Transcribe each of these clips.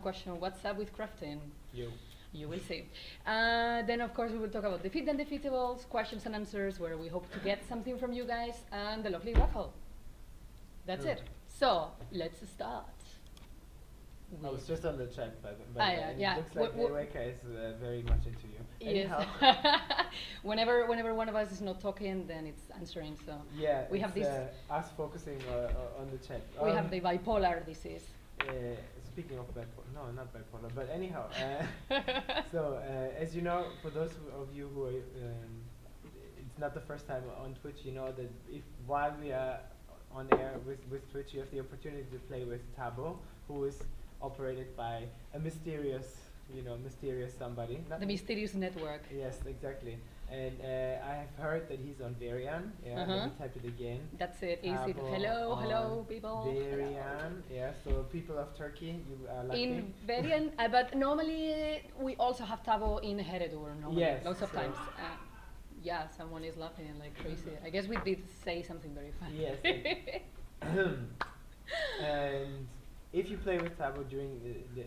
question, what's up with crafting? You. You will see. Then, of course, we will talk about defeat and undefeatables, questions and answers, where we hope to get something from you guys, and the lovely raffle. That's it. So, let's start. I was just on the chat, but yeah. it looks like Weka is very much into you. Yes. Anyhow. whenever one of us is not talking, then it's answering. So Yeah, we have this. us focusing on the chat. We have the bipolar disease. Speaking of bipolar, no, not bipolar, but anyhow. So, as you know, for those of you who are, it's not the first time on Twitch, you know that if while we are on air with Twitch, you have the opportunity to play with Thabo, who is operated by a mysterious somebody. The mysterious network. Yes, exactly. And I have heard that he's on Varian. Yeah, let me type it again. That's it. Easy. Thabo Hello, people. Varian. Yeah, so people of Turkey, you are lucky. In Varian, but normally we also have Thabo in Heredur. Normally, Yes, lots of so times. Yeah, someone is laughing like crazy. I guess we did say something very funny. Yes. And if you play with Thabo during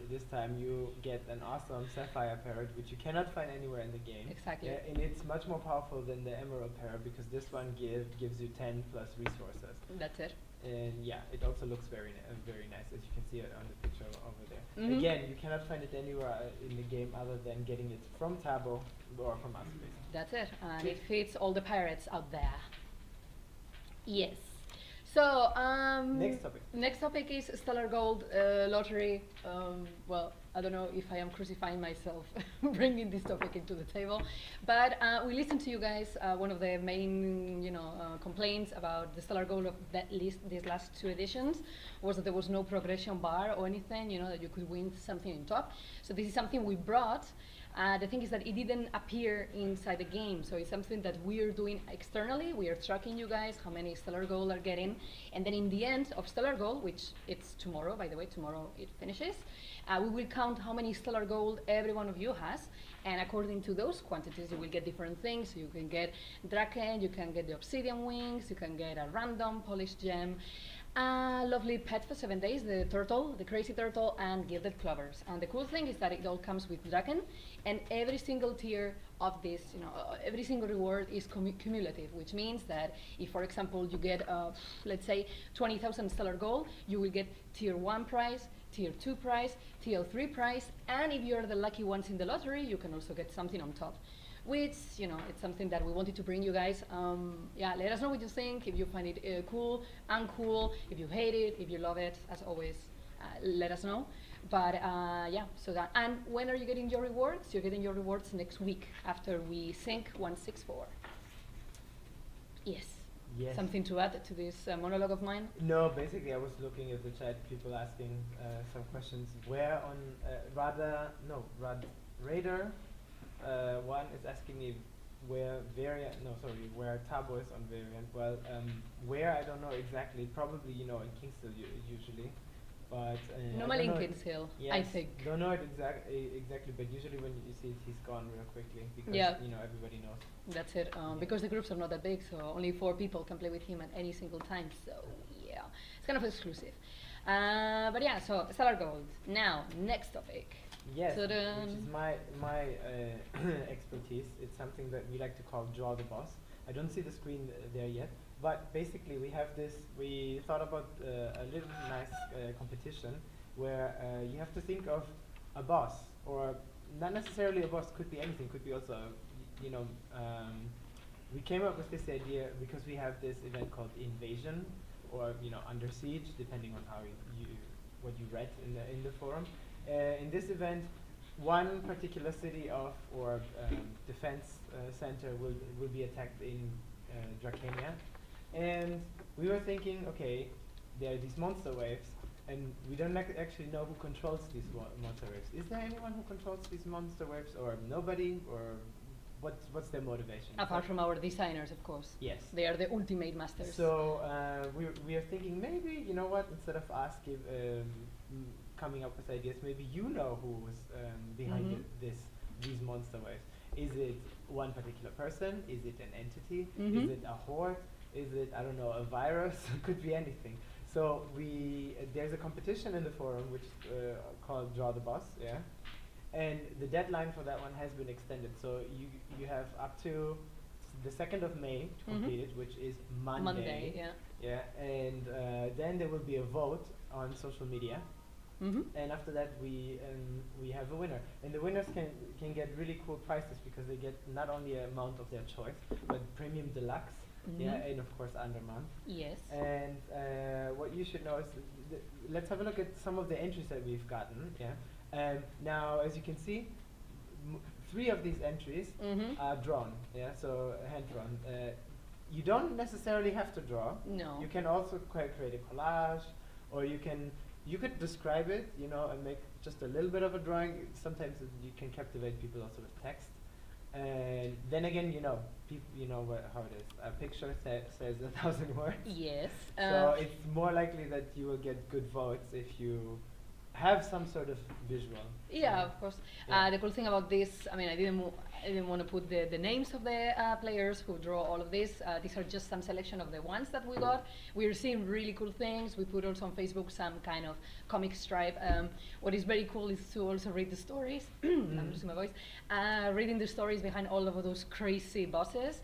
this time, you get an awesome Sapphire Parrot, which you cannot find anywhere in the game. Exactly. Yeah, and it's much more powerful than the Emerald Parrot because this one gives you 10 plus resources. That's it. And yeah, it also looks very nice, as you can see it on the picture over there. Again, you cannot find it anywhere in the game other than getting it from Thabo or from us, basically. That's it. And it fits all the pirates out there. Yes. So, next topic is Stellar Gold lottery. Well, I don't know if I am crucifying myself bringing this topic into the table, but we listened to you guys. One of the main, complaints about the Stellar Gold of that list, these last two editions, was that there was no progression bar or anything, that you could win something in top. So this is something we brought. The thing is that it didn't appear inside the game, so it's something that we are doing externally. We are tracking you guys, how many Stellar Gold are getting, and then in the end of Stellar Gold, which it's tomorrow, by the way, tomorrow it finishes, we will count how many Stellar Gold every one of you has, and according to those quantities, you will get different things. So you can get Draken, you can get the Obsidian Wings, you can get a random polished gem, a lovely pet for 7 days, the turtle, the crazy turtle, and gilded clovers. And the cool thing is that it all comes with Draken, and every single tier of this, every single reward is cumulative, which means that if, for example, you get, let's say, 20,000 Stellar Gold, you will get tier 1 prize, tier 2 prize, tier 3 prize, and if you're the lucky ones in the lottery, you can also get something on top. Which, it's something that we wanted to bring you guys. Yeah, let us know what you think, if you find it cool, uncool, if you hate it, if you love it. As always, let us know. But yeah, so that. And when are you getting your rewards? You're getting your rewards next week after we sync 164. Yes. Yes. Something to add to this monologue of mine? No, basically I was looking at the chat, people asking some questions. Where on, Radar one is asking me where where Thabo is on Variant. Well, where, I don't know exactly, probably, in Kingshill usually. But normally in Kingshill, yes, I think. Don't know it exactly, but usually when you see it, he's gone real quickly because everybody knows. That's it. Because the groups are not that big, so only 4 people can play with him at any single time. So yeah, it's kind of exclusive. But yeah, so Stellar Gold. Now, next topic. Yes, which is my expertise. It's something that we like to call Draw the Boss. I don't see the screen there yet, but basically we have this. We thought about a little nice competition where you have to think of a boss, or not necessarily a boss. Could be anything. Could be also, we came up with this idea because we have this event called Invasion, or Under Siege, depending on how what you read in the forum. In this event, one particular city or defense center will be attacked in Dracania, and we were thinking, okay, there are these monster waves, and we don't actually know who controls these monster waves. Is there anyone who controls these monster waves, or nobody, or what's their motivation? Apart from our designers, of course. Yes. They are the ultimate masters. So we are thinking, maybe, instead of us coming up with ideas, maybe who was behind these monster waves. Is it one particular person? Is it an entity? Is it a horde? Is it, I don't know, a virus? Could be anything. So there's a competition in the forum which called Draw the Boss, yeah, and the deadline for that one has been extended. So you have up to the 2nd of May to complete it, which is Monday. Monday, yeah. Yeah, and then there will be a vote on social media. And after that we have a winner, and the winners can get really cool prizes because they get not only a mount of their choice but premium deluxe, yeah, and of course undermount. Yes. And what you should know is let's have a look at some of the entries that we've gotten. Yeah. Now, as you can see, 3 of these entries are drawn. Yeah, so hand drawn. You don't necessarily have to draw. No. You can also create a collage, or you could describe it, you know, and make just a little bit of a drawing. Sometimes you can captivate people also with text. And then again, you know how it is. A picture says 1,000 words. Yes. So it's more likely that you will get good votes if you have some sort of visual. Yeah, of course. Yeah. The cool thing about this, I mean, I didn't want to put the names of the players who draw all of this. These are just some selection of the ones that we got. We're seeing really cool things. We put also on Facebook some kind of comic stripe. What is very cool is to also read the stories. I'm losing my voice. Reading the stories behind all of those crazy bosses.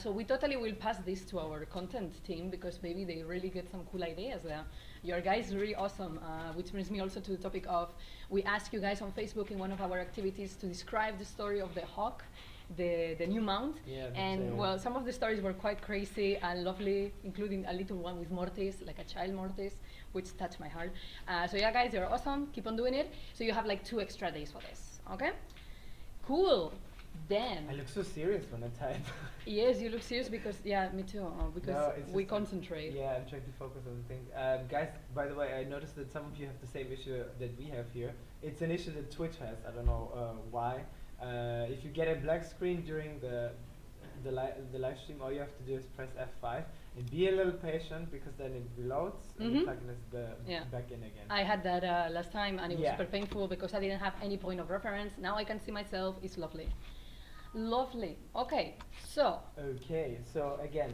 So we totally will pass this to our content team because maybe they really get some cool ideas there. Your guys are really awesome, which brings me also to the topic of, we asked you guys on Facebook in one of our activities to describe the story of the hawk, the new mount. Yeah, and well, some of the stories were quite crazy and lovely, including a little one with Mortis, like a child Mortis, which touched my heart. So yeah, guys, you're awesome. Keep on doing it. So you have like 2 extra days for this, okay? Cool. Then. I look so serious when I type. Yes, you look serious because, yeah, me too, because No, we concentrate. Yeah, I'm trying to focus on the thing. Guys, by the way, I noticed that some of you have the same issue that we have here. It's an issue that Twitch has. I don't know why. If you get a black screen during the live stream, all you have to do is press F5 and be a little patient because then it reloads and the plugin is back in again. I had that last time and it was super painful because I didn't have any point of reference. Now I can see myself. It's lovely. Lovely. Okay, so. Okay, so again,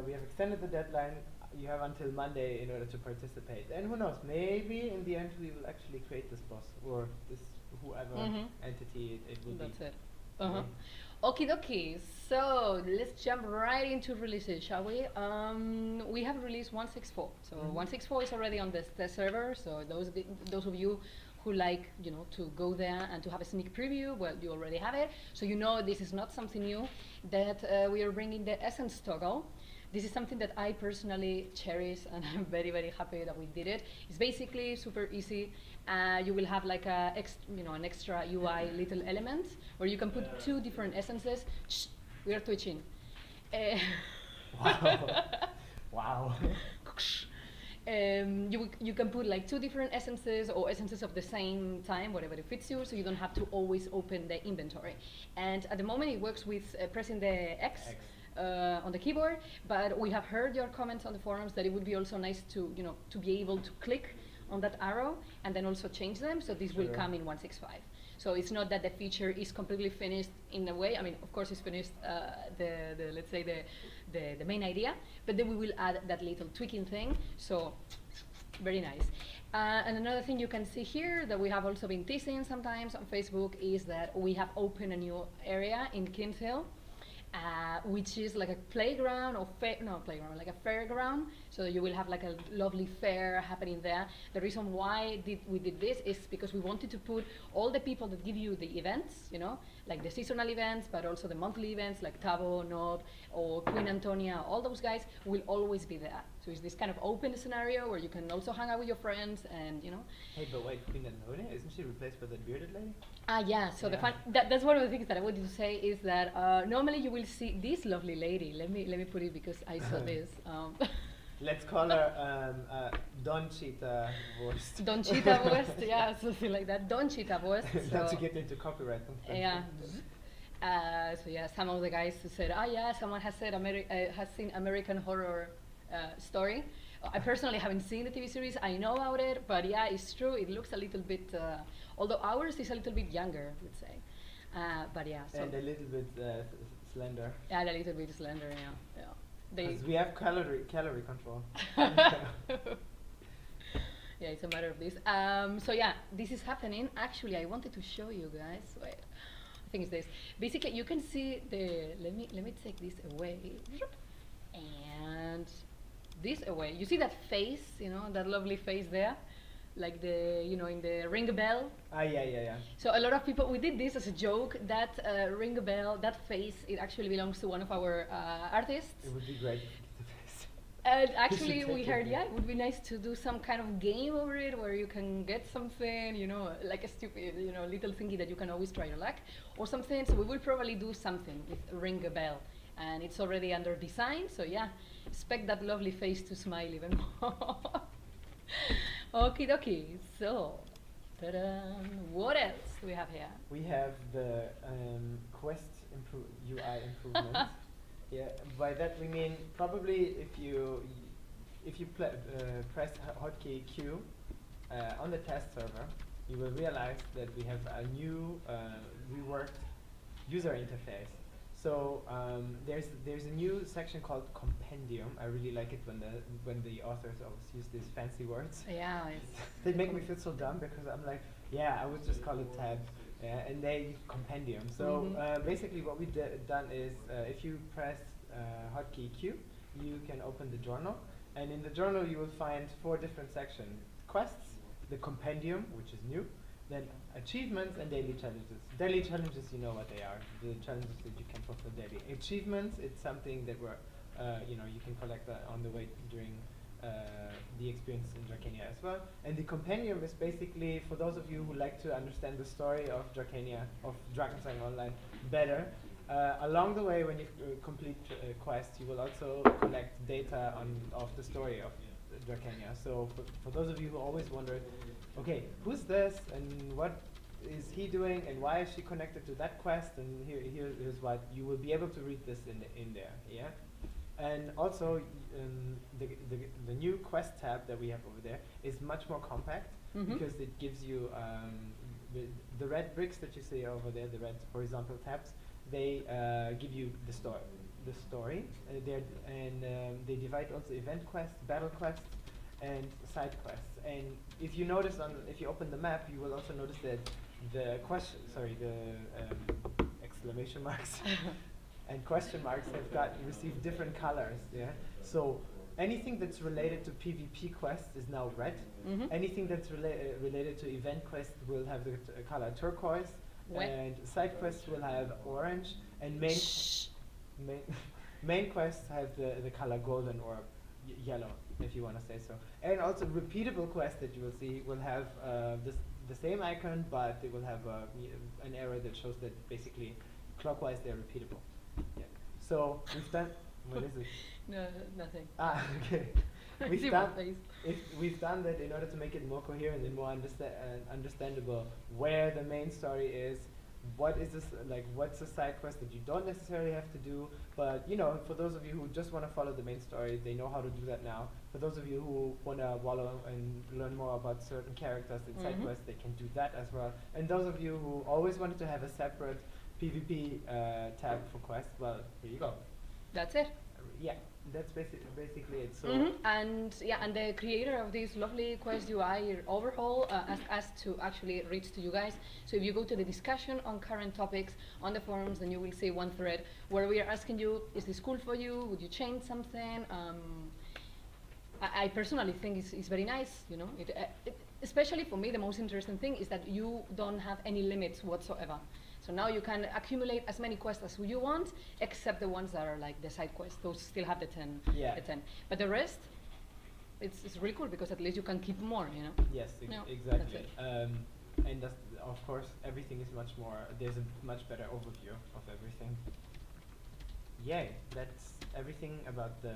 we have extended the deadline. You have until Monday in order to participate. And who knows, maybe in the end we will actually create this boss or this whoever entity it will be. That's it. Okie dokie, so let's jump right into releases, shall we? We have released 164. So 164 is already on the server, so those of you who like, you know, to go there and to have a sneak preview, well, you already have it. So you know this is not something new, that we are bringing the Essence toggle. This is something that I personally cherish and I'm very, very happy that we did it. It's basically super easy. You will have like an extra UI little element where you can put 2 different essences. Shh, we are twitching. Wow. Wow. You can put like 2 different essences or essences of the same time, whatever it fits you, so you don't have to always open the inventory. And at the moment it works with pressing the X. On the keyboard, but we have heard your comments on the forums that it would be also nice to, you know, to be able to click on that arrow and then also change them, so this will come in 165. So it's not that the feature is completely finished in a way. I mean, of course it's finished, let's say the main idea, but then we will add that little tweaking thing, so very nice. And another thing you can see here that we have also been teasing sometimes on Facebook is that we have opened a new area in Kingshill, which is like a playground or like a fairground. So you will have like a lovely fair happening there. The reason why we did this is because we wanted to put all the people that give you the events, you know, like the seasonal events, but also the monthly events like Thabo, Nob, or Queen Antonia, all those guys will always be there. So it's this kind of open scenario where you can also hang out with your friends and, you know. Hey, but wait, Queen Antonia, isn't she replaced by that bearded lady? Yeah, so that's one of the things that I wanted to say is that normally you will see this lovely lady. Let me put it because I saw this. Let's call her Don Cheetah Wurst. Don Cheetah Wurst, yeah, something like that. Don Cheetah Wurst. Not to get into copyright. Yeah. So yeah, some of the guys said, someone has said has seen American Horror Story. I personally haven't seen the TV series. I know about it, but yeah, it's true. It looks a little bit, although ours is a little bit younger, let's say. But yeah. So and a little bit slender. Yeah, a little bit slender. Yeah. Because we have calorie control. Yeah, it's a matter of this. So yeah, this is happening. Actually, I wanted to show you guys. Wait, I think it's this. Basically, you can see the. Let me take this away, and this away. You see that face? You know that lovely face there, like in the ring a bell. Ah, yeah. So a lot of people, we did this as a joke. That ring a bell, that face, it actually belongs to one of our artists. It would be great. And actually, we heard, it would be nice to do some kind of game over it where you can get something, like a stupid, little thingy that you can always try your luck or something. So we will probably do something with Ring a Bell. And it's already under design. So yeah, expect that lovely face to smile even more. Okie dokie. So, what else do we have here? We have the Quest UI improvements. Yeah, by that we mean probably if you press hotkey Q on the test server, you will realize that we have a new reworked user interface. So there's a new section called Compendium. I really like it when the authors always use these fancy words. Yeah, they make me feel so dumb because I'm like, yeah, I would just call it tab. And they compendium. So basically what we've done is if you press hotkey Q, you can open the journal. And in the journal you will find 4 different sections. Quests, the compendium, which is new, then achievements and daily challenges. Daily challenges, you know what they are. The challenges that you can fulfill daily. Achievements, it's something that you can collect on the way during the experience in Dracania as well. And the compendium is basically for those of you who like to understand the story of Dracania, of Drakensang Online better. Along the way, when you complete quests, you will also collect data of the story of Dracania. So for those of you who always wonder, okay, who's this and what is he doing and why is she connected to that quest, and here's what you will be able to read this in there. Yeah. And also, the new quest tab that we have over there is much more compact because it gives you the red bricks that you see over there, the red horizontal tabs. They give you the story. They divide also event quests, battle quests, and side quests. And if you notice if you open the map, you will also notice that the exclamation marks. And question marks have received different colors. Yeah. So anything that's related to PvP quests is now red. Anything that's related to event quests will have the color turquoise. And side quests will have orange. And main quests have the color golden or yellow, if you want to say so. And also repeatable quests that you will see will have the same icon, but they will have an arrow that shows that basically clockwise they're repeatable. Yeah. So we've done. What is it? No, nothing. Ah, okay. We've done that in order to make it more coherent and more understandable where the main story is. What is this what's a side quest that you don't necessarily have to do, but for those of you who just want to follow the main story, they know how to do that now. For those of you who want to wallow and learn more about certain characters in side quests, they can do that as well. And those of you who always wanted to have a separate PvP tab for quests, well, here you go. That's it. Yeah, that's basically it. So and the creator of this lovely Quest UI overhaul asked us to actually reach to you guys. So if you go to the discussion on current topics on the forums, then you will see one thread where we are asking you, is this cool for you? Would you change something? I personally think it's very nice. Especially for me, the most interesting thing is that you don't have any limits whatsoever. So now you can accumulate as many quests as you want, except the ones that are like the side quests. Those still have the 10. Yeah. The 10. But the rest, it's really cool because at least you can keep more, Yes, exactly. And of course, everything is much more, there's a much better overview of everything. Yay, that's everything about the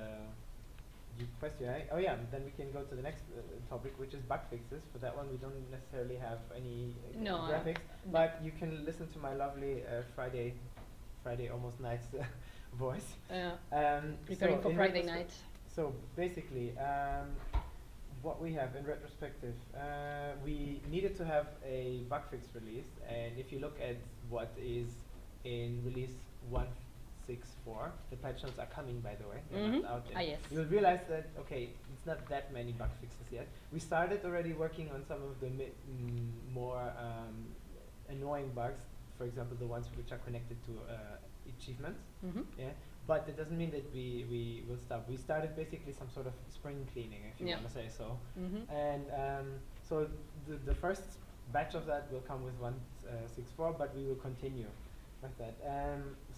Quest UI. Oh yeah, then we can go to the next topic, which is bug fixes. For that one, we don't necessarily have any graphics, but you can listen to my lovely Friday almost night's voice. Preparing for Friday night. So basically, what we have in retrospective, we needed to have a bug fix release, and if you look at what is in release 1.6.4. The patch notes are coming, by the way. They're not out yet. Ah, yes. You'll realize that, okay, it's not that many bug fixes yet. We started already working on some of the more annoying bugs, for example, the ones which are connected to achievements. Yeah, but it doesn't mean that we will stop. We started basically some sort of spring cleaning, if you want to say so. And so the first batch of that will come with 1.6.4, but we will continue with that.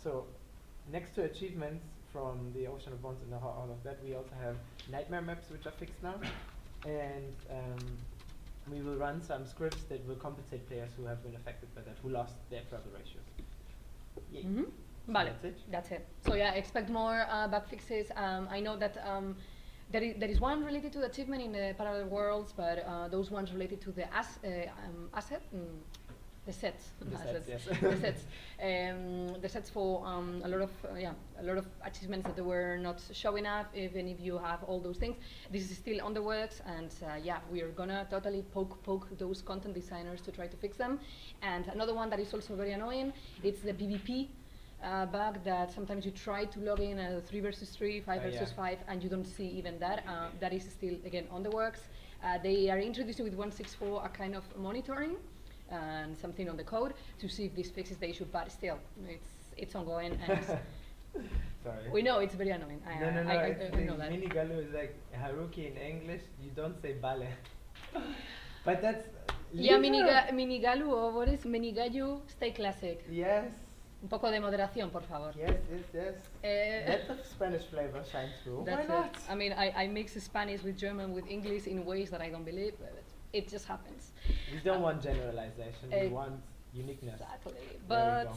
So next to achievements from the Ocean of Bones and all of that, we also have nightmare maps which are fixed now, and we will run some scripts that will compensate players who have been affected by that, who lost their travel ratios. Yay. So Vale, that's it. that's it. So yeah, expect more bug fixes. I know that there is one related to the achievement in the parallel worlds, but those ones related to the asset, the sets, The assets, sets, yes. the sets for a lot of achievements that they were not showing up. Even if you have all those things, this is still on the works, and yeah, we are gonna totally poke those content designers to try to fix them. And another one that is also very annoying, it's the PvP. Bug that sometimes you try to log in 3 versus 3, 5 versus 5, and you don't see even that. That is still, again, on the works. They are introducing with 1.6.4 a kind of monitoring and something on the code to see if this fixes the issue, but still, it's ongoing. And Sorry. we know it's very annoying. No, I know that. Minigalu is like Haruki in English. You don't say bale. But that's Yeah, Minigalu, or what is Minigalu? Stay classic. Yes. Un poco de moderación, por favor. Yes. That's the Spanish flavor shines through. Why not? I mean, I mix Spanish with German with English in ways that I don't believe, but it just happens. We don't want generalization. We want uniqueness. Exactly. But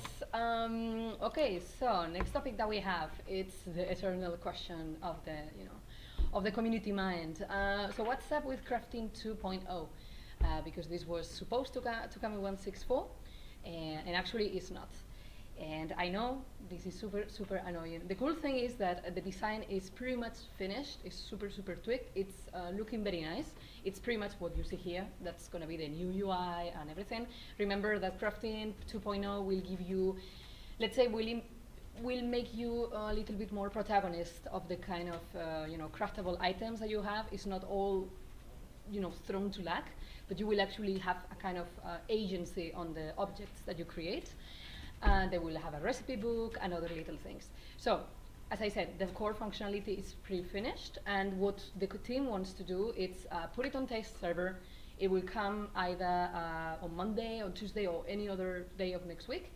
okay, so next topic that we have, it's the eternal question of the community mind. So what's up with crafting 2.0? Because this was supposed to come in 1.6.4, and actually it's not. And I know this is super annoying. The cool thing is that the design is pretty much finished. It's super tweaked. It's looking very nice. It's pretty much what you see here. That's going to be the new UI and everything. Remember that crafting 2.0 will give you, let's say, will make you a little bit more protagonist of the kind of craftable items that you have. It's not all thrown to lack, but you will actually have a kind of agency on the objects that you create. And they will have a recipe book and other little things. So, as I said, the core functionality is pre-finished, and what the team wants to do is put it on test server. It will come either on Monday or Tuesday or any other day of next week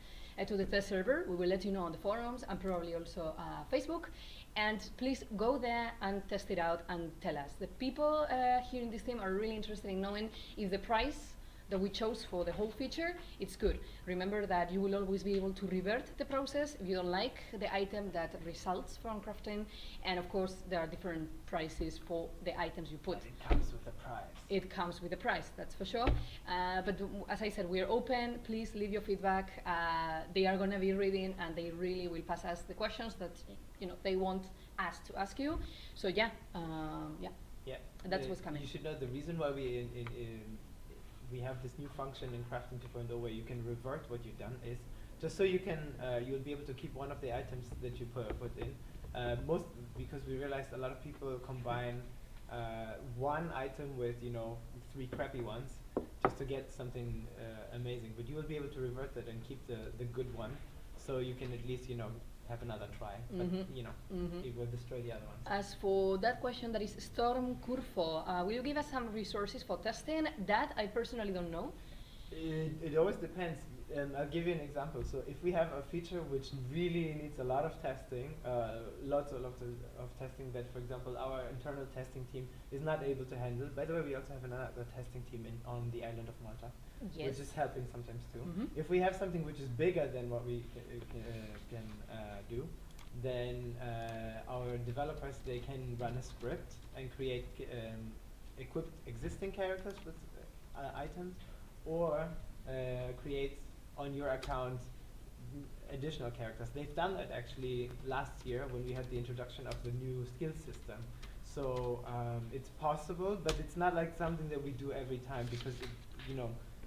to the test server. We will let you know on the forums and probably also Facebook. And please go there and test it out and tell us. The people here in this team are really interested in knowing if the price that we chose for the whole feature, it's good. Remember that you will always be able to revert the process if you don't like the item that results from crafting, and of course there are different prices for the items you put. But it comes with a price. It comes with a price, that's for sure. But as I said, we are open. Please leave your feedback. They are going to be reading, and they really will pass us the questions that they want us to ask you. So yeah. That's what's coming. You should know the reason why we have this new function in Crafting 2.0 where you can revert what you've done is just so you can you'll be able to keep one of the items that you put in. Most because we realized a lot of people combine one item with 3 crappy ones just to get something amazing. But you will be able to revert that and keep the good one, so you can at least have another try. But it will destroy the other ones. As for that question, that is Storm Curfo, will you give us some resources for testing? That I personally don't know. It always depends. I'll give you an example. So if we have a feature which really needs a lot of testing, lots of testing that, for example, our internal testing team is not able to handle. By the way, we also have another testing team on the island of Malta, which is helping sometimes too. If we have something which is bigger than what we can do, then our developers, they can run a script and create equip existing characters with items, or create on your account additional characters. They've done that actually last year when we had the introduction of the new skill system. So it's possible, but it's not like something that we do every time because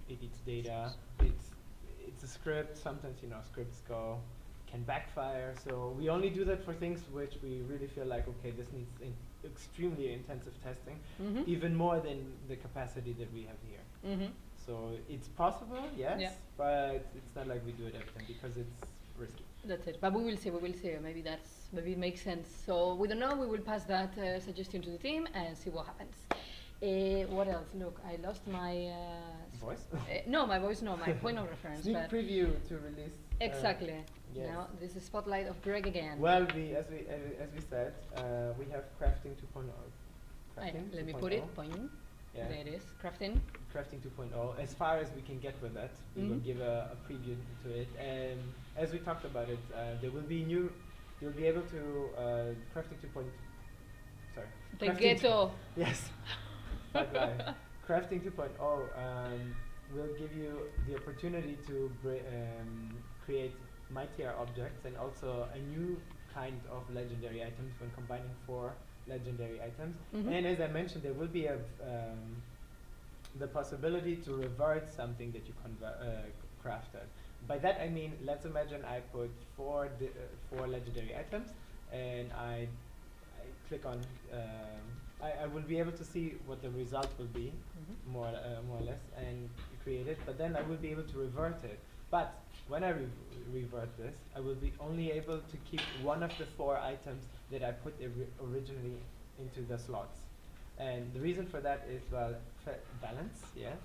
it eats data. It's a script. Sometimes scripts go can backfire. So we only do that for things which we really feel like, okay, this needs extremely intensive testing, even more than the capacity that we have here. So it's possible, yes, but it's not like we do it every time because it's risky. That's it. But we will see. Maybe it makes sense. So we don't know. We will pass that suggestion to the team and see what happens. What else? Look, I lost my voice. No, my voice. No, my point of reference. Sneak preview to release. Exactly. Yes. Now this is spotlight of Greg again. Well, as we said, we have crafting 2.0. Let me put it. Point. Yeah. There it is. Crafting 2.0. As far as we can get with that, we will give a preview to it. And as we talked about it, there will be new. You'll be able to crafting 2.0. Sorry. The ghetto. Yes. Crafting 2.0 will give you the opportunity to create mightier objects and also a new kind of legendary items when combining 4 legendary items. And as I mentioned, there will be the possibility to revert something that you crafted. By that I mean, let's imagine I put 4 legendary items and I click on I will be able to see what the result will be, more or less, and create it. But then I will be able to revert it. But when I revert this, I will be only able to keep one of the 4 items that I put originally into the slots. And the reason for that is, well, balance, yeah.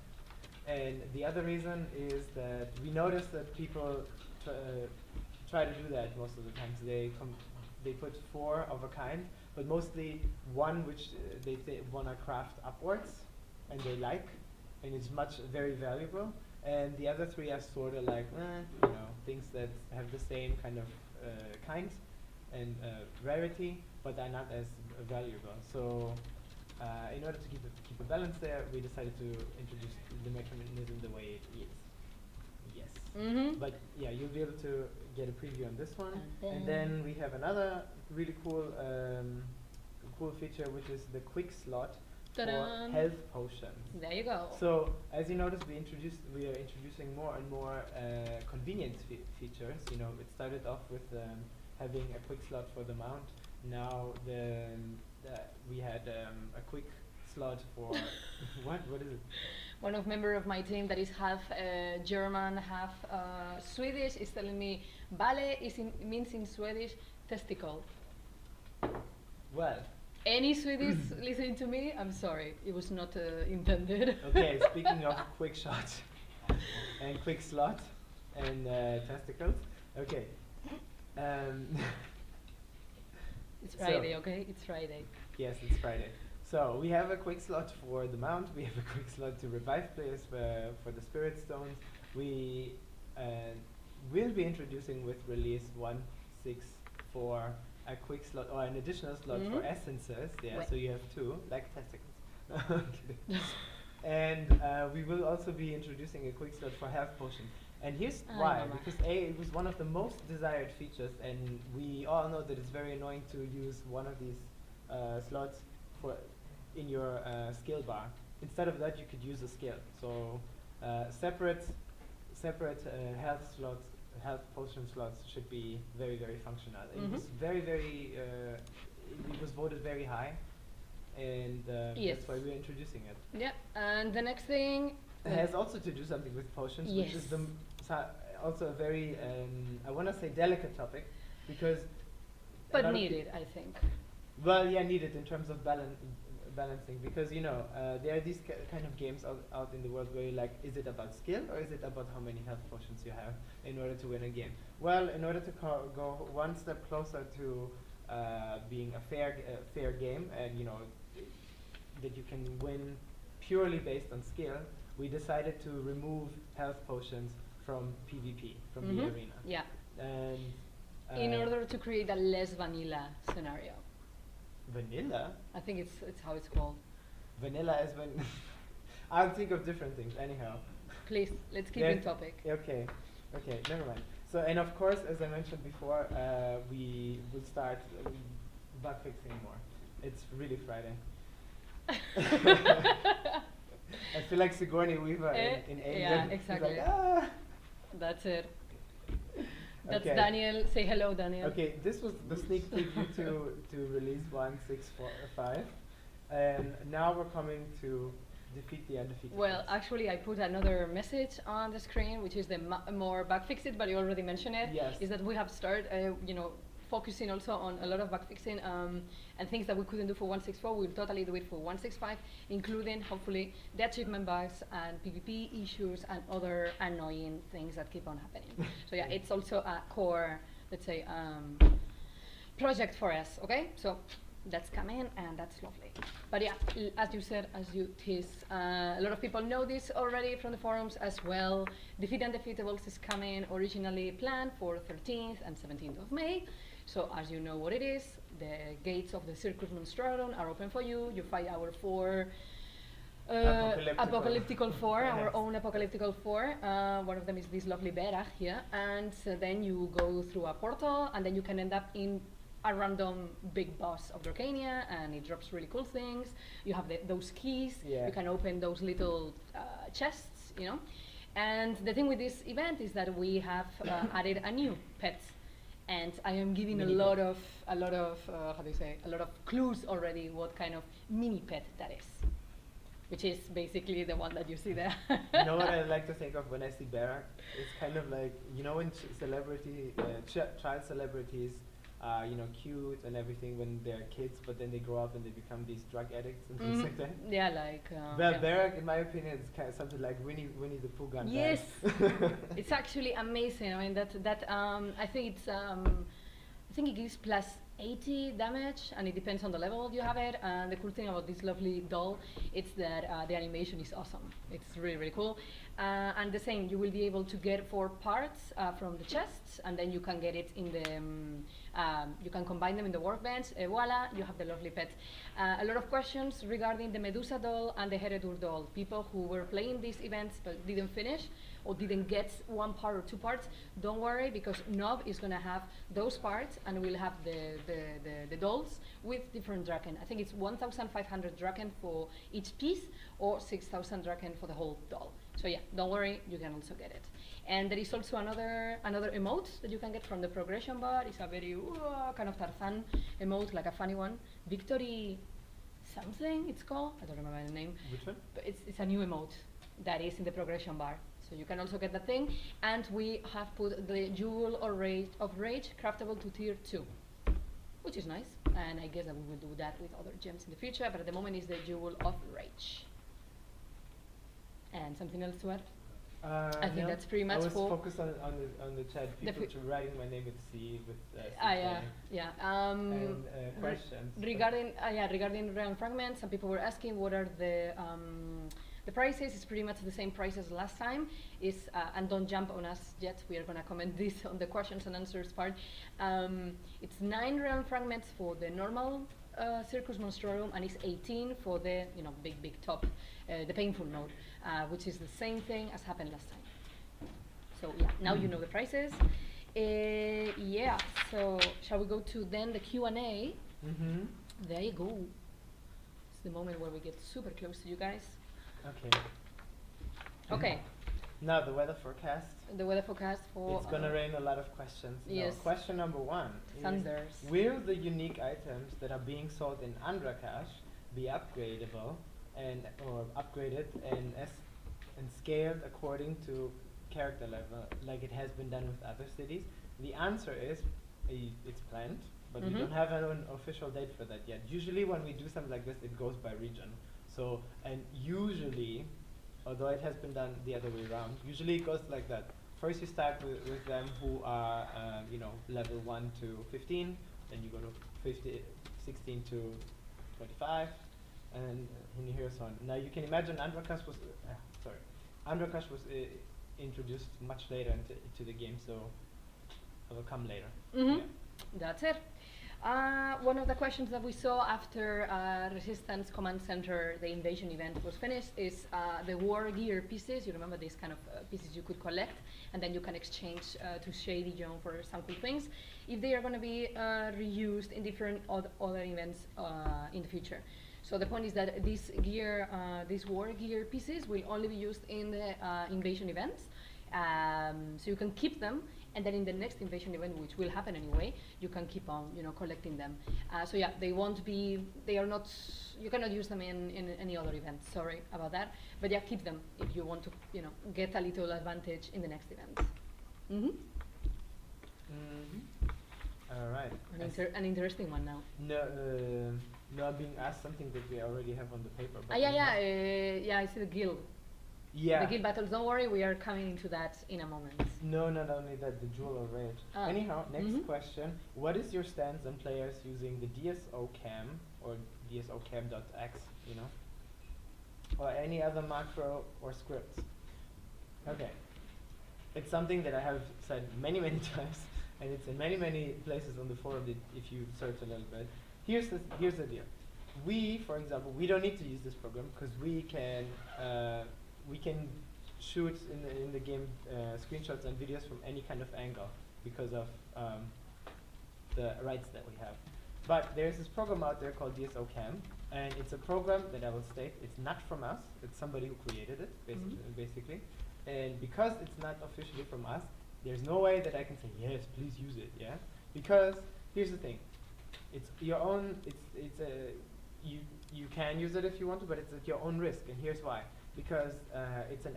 And the other reason is that we notice that people try to do that most of the times. They put 4 of a kind, but mostly one which they want to craft upwards and they like, and it's very valuable. And the other 3 are sort of like, things that have the same kind of kind and rarity, but are not as valuable. So in order to keep a balance there, we decided to introduce the mechanism the way it is. Yes. But yeah, you'll be able to get a preview on this one. And then we have another really cool feature, which is the quick slot for health potions. There you go. So as you notice, we are introducing more and more convenience features. It started off with having a quick slot for the mount. Now we had a quick slot for what is it? One of member of my team that is half German, half Swedish is telling me "balle" means in Swedish testicle. Well, any Swedish listening to me, I'm sorry, it was not intended. Okay, speaking of quick shot and quick slot and testicles. Okay. It's Friday, okay? It's Friday. Yes, it's Friday. So we have a quick slot for the mount. We have a quick slot to revive players for the spirit stones. We will be introducing with release 1.6.4 a quick slot or an additional slot for essences. Yeah, so you have 2 like testicles. And we will also be introducing a quick slot for health potions. And here's why, because it was one of the most desired features, and we all know that it's very annoying to use one of these slots in your skill bar. Instead of that, you could use a skill. So separate health potion slots should be very, very functional. It was it was voted very high, and that's why we're introducing it. Yeah, and the next thing it has also to do something with potions, which is also a very, I want to say, delicate topic, because but needed, I think. Well, yeah, needed in terms of balancing, because there are these kind of games out in the world where you're like, is it about skill or is it about how many health potions you have in order to win a game? Well, in order to go one step closer to being a fair game, and that you can win purely based on skill, we decided to remove health potions from PvP, from the arena. Yeah. And in order to create a less vanilla scenario. Vanilla? I think it's how it's called. Vanilla is when I'll think of different things anyhow. Please, let's keep in topic. Okay, never mind. So, and of course, as I mentioned before, we will start bug fixing more. It's really Friday. I feel like Sigourney Weaver in Alien. Yeah, exactly. Like, ah! That's it. That's Okay. Daniel. Say hello, Daniel. Okay, this was the sneak preview to release 165, and now we're coming to defeat the undefeated. Well, actually, I put another message on the screen, which is the more bug fixed, but you already mentioned it. Yes. Is that we have started, focusing also on a lot of bug fixing and things that we couldn't do for 164. We'll totally do it for 165, including hopefully the achievement bugs and PvP issues and other annoying things that keep on happening. So yeah, it's also a core, let's say, project for us. Okay, so that's coming and that's lovely. But yeah, as you said, as you teased, a lot of people know this already from the forums as well. Defeat Undefeatables is coming, originally planned for 13th and 17th of May. So as you know what it is, the gates of the Circus Monstrarum are open for you. You fight our four apocalyptical four, our own apocalyptical four. One of them is this lovely Berach here, and then you go through a portal, and then you can end up in a random big boss of Dracania, and it drops really cool things. You have those keys. Yeah. You can open those little chests, And the thing with this event is that we have added a new pet. And I am giving a lot of how do you say, a lot of clues already what kind of mini pet that is, which is basically the one that you see there. You know what I like to think of when I see Barak? It's kind of like, when child celebrities are, cute and everything when they're kids, but then they grow up and they become these drug addicts and things like that. Yeah, like. Well, yeah. Barak, in my opinion, is kind of something like Winnie the Pooh gone Yes, it's actually amazing. I mean I think it's I think it gives plus 80 damage, and it depends on the level you have it. And the cool thing about this lovely doll, it's that the animation is awesome. It's really, really cool. And the same, you will be able to get 4 parts from the chests, and then you can get it in the, you can combine them in the workbench. Voila, you have the lovely pet. A lot of questions regarding the Medusa doll and the Heredur doll. People who were playing these events but didn't finish, or didn't get 1 part or 2 parts, don't worry, because Nob is going to have those parts, and we'll have the dolls with different Draken. I think it's 1,500 Draken for each piece, or 6,000 Draken for the whole doll. So yeah, don't worry, you can also get it. And there is also another emote that you can get from the progression bar. It's a very kind of Tarzan emote, like a funny one. Victory something it's called. I don't remember the name. Which one? But it's a new emote that is in the progression bar. So you can also get that thing. And we have put the Jewel of Rage craftable to tier 2, which is nice. And I guess that we will do that with other gems in the future, but at the moment it's the Jewel of Rage. And something else to add? I think that's pretty much I was for focused on the chat. People writing my name with C with yeah. And questions. Regarding realm fragments, some people were asking what are the prices. It's pretty much the same price as last time. And don't jump on us yet. We are going to comment this on the questions and answers part. It's 9 realm fragments for the normal Circus Monstrarum, and it's 18 for the big top, the painful mode, which is the same thing as happened last time. So yeah, now you know the prices. Yeah. So shall we go to then the Q&A? There you go. It's the moment where we get super close to you guys. Okay. Okay. Now the weather forecast. The weather forecast for. It's gonna rain a lot of questions. Yes. No, question number 1 Thunders. is: will the unique items that are being sold in Andrakash be upgradable or upgraded and scaled according to character level, like it has been done with other cities? The answer is it's planned, but we don't have an official date for that yet. Usually when we do something like this, it goes by region. So, and usually, although it has been done the other way around, usually it goes like that. First you start with them who are, level 1 to 15, then you go to 16 to 25, and here so on. Now you can imagine Andrakash was introduced much later into the game, so it will come later. Yeah. That's it. One of the questions that we saw after Resistance Command Center, the invasion event was finished, is the war gear pieces. You remember these kind of pieces you could collect, and then you can exchange to Shady John for some cool things, if they are going to be reused in different other events in the future. So the point is that this gear, these war gear pieces will only be used in the invasion events. So you can keep them, and then in the next invasion event, which will happen anyway, you can keep on, collecting them. So yeah, they are not, you cannot use them in any other event. Sorry about that. But yeah, keep them if you want to, get a little advantage in the next event. All right. An interesting one now. No, I'm being asked something that we already have on the paper. But I see the guild. Yeah. The guild battles. Don't worry, we are coming into that in a moment. No, not only that, the jewel of rage. Anyhow, next question. What is your stance on players using the DSO cam or dsocam.x, or any other macro or scripts? Okay. It's something that I have said many, many times, and it's in many, many places on the forum if you search a little bit. Here's the deal. We, for example, we don't need to use this program because we can shoot in the game screenshots and videos from any kind of angle because of the rights that we have. But there's this program out there called DSO Cam, and it's a program that I will state, it's not from us, it's somebody who created it, basically. And because it's not officially from us, there's no way that I can say, yes, please use it, yeah? Because here's the thing, it's your own, you can use it if you want to, but it's at your own risk, and here's why. Because it's an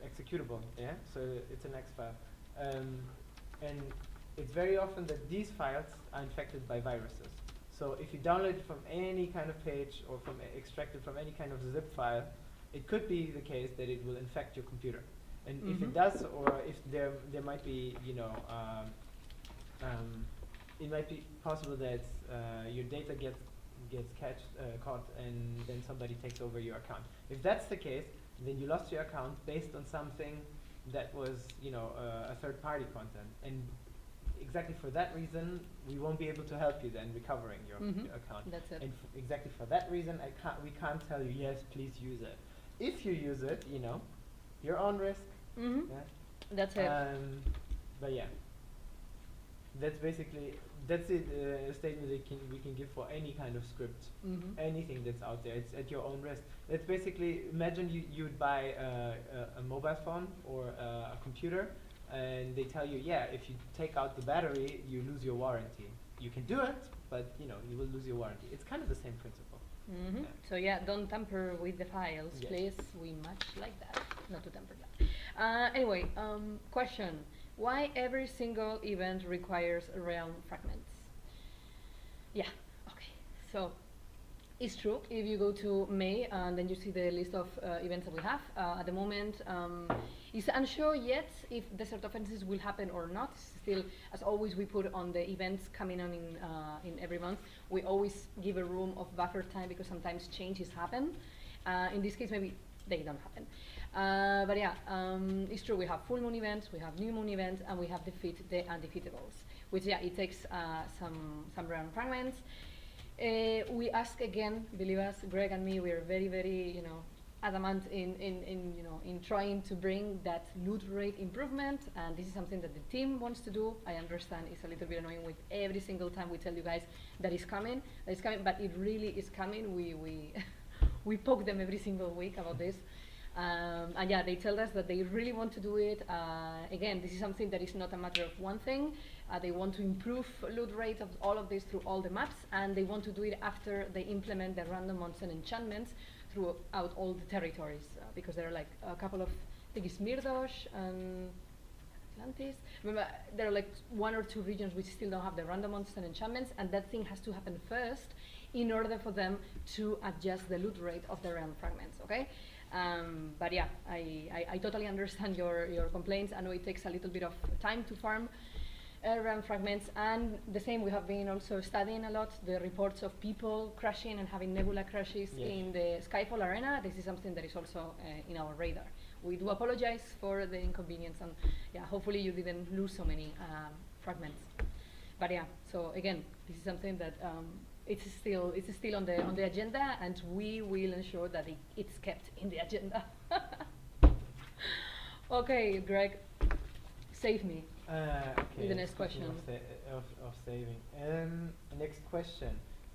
executable, yeah? So it's an X file. And it's very often that these files are infected by viruses. So if you download it from any kind of page or extract it from any kind of zip file, it could be the case that it will infect your computer. And if it does, or if there might be, it might be possible that your data gets caught and then somebody takes over your account. If that's the case, then you lost your account based on something that was, a third-party content. And exactly for that reason, we won't be able to help you then recovering your account. That's it. And exactly for that reason, we can't tell you, yes, please use it. If you use it, your own risk. Yeah? That's it. But yeah, that's it. A statement we can give for any kind of script, anything that's out there. It's at your own risk. It's basically, imagine you'd buy a mobile phone or a computer, and they tell you, yeah, if you take out the battery, you lose your warranty. You can do it, but you will lose your warranty. It's kind of the same principle. Yeah. So yeah, don't tamper with the files, yes. please. We much like that, not to tamper that. Anyway, question. Why every single event requires realm fragments? Yeah, okay. So, it's true. If you go to May and then you see the list of events that we have, at the moment, it's unsure yet if desert offenses will happen or not. Still, as always, we put on the events coming on in every month. We always give a room of buffer time because sometimes changes happen. In this case, maybe they don't happen. But yeah, it's true. We have full moon events, we have new moon events, and we have the undefeatables, which yeah, it takes some rare fragments. We ask again, believe us, Greg and me, we are very, very, adamant in trying to bring that loot rate improvement, and this is something that the team wants to do. I understand it's a little bit annoying with every single time we tell you guys that it's coming, but it really is coming. We poke them every single week about this. And yeah, they tell us that they really want to do it. Again, this is something that is not a matter of one thing. They want to improve loot rate of all of this through all the maps, and they want to do it after they implement the random monster enchantments throughout all the territories, because there are like a couple of, I think it's Mirdos and Atlantis. Remember, there are like 1 or 2 regions which still don't have the random monster enchantments, and that thing has to happen first in order for them to adjust the loot rate of the realm fragments, okay? But yeah, I totally understand your complaints. I know it takes a little bit of time to farm realm fragments, and the same, we have been also studying a lot the reports of people crashing and having nebula crashes in the Skyfall arena. This is something that is also in our radar. We do apologize for the inconvenience, and yeah, hopefully you didn't lose so many fragments. But yeah, so again, this is something that it's still on the agenda, and we will ensure that it's kept in the agenda. Okay, Greg, save me. Okay. The next question. Of saving. Next question.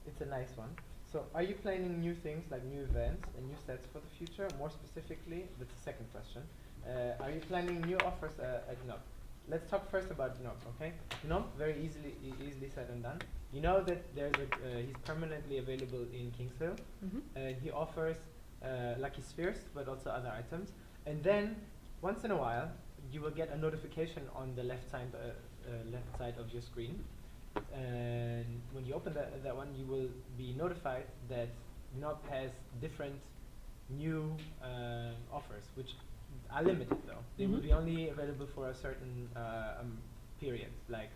It's a nice one. So, are you planning new things like new events and new sets for the future? More specifically, that's the second question. Are you planning new offers at GNOP? Let's talk first about GNOP, okay? GNOP, very easily said and done. You know that there's he's permanently available in Kingshill. He offers lucky spheres, but also other items. And then, once in a while, you will get a notification on the left side of your screen. And when you open that one, you will be notified that GNOP has different new offers, which are limited though. They will be only available for a certain period, like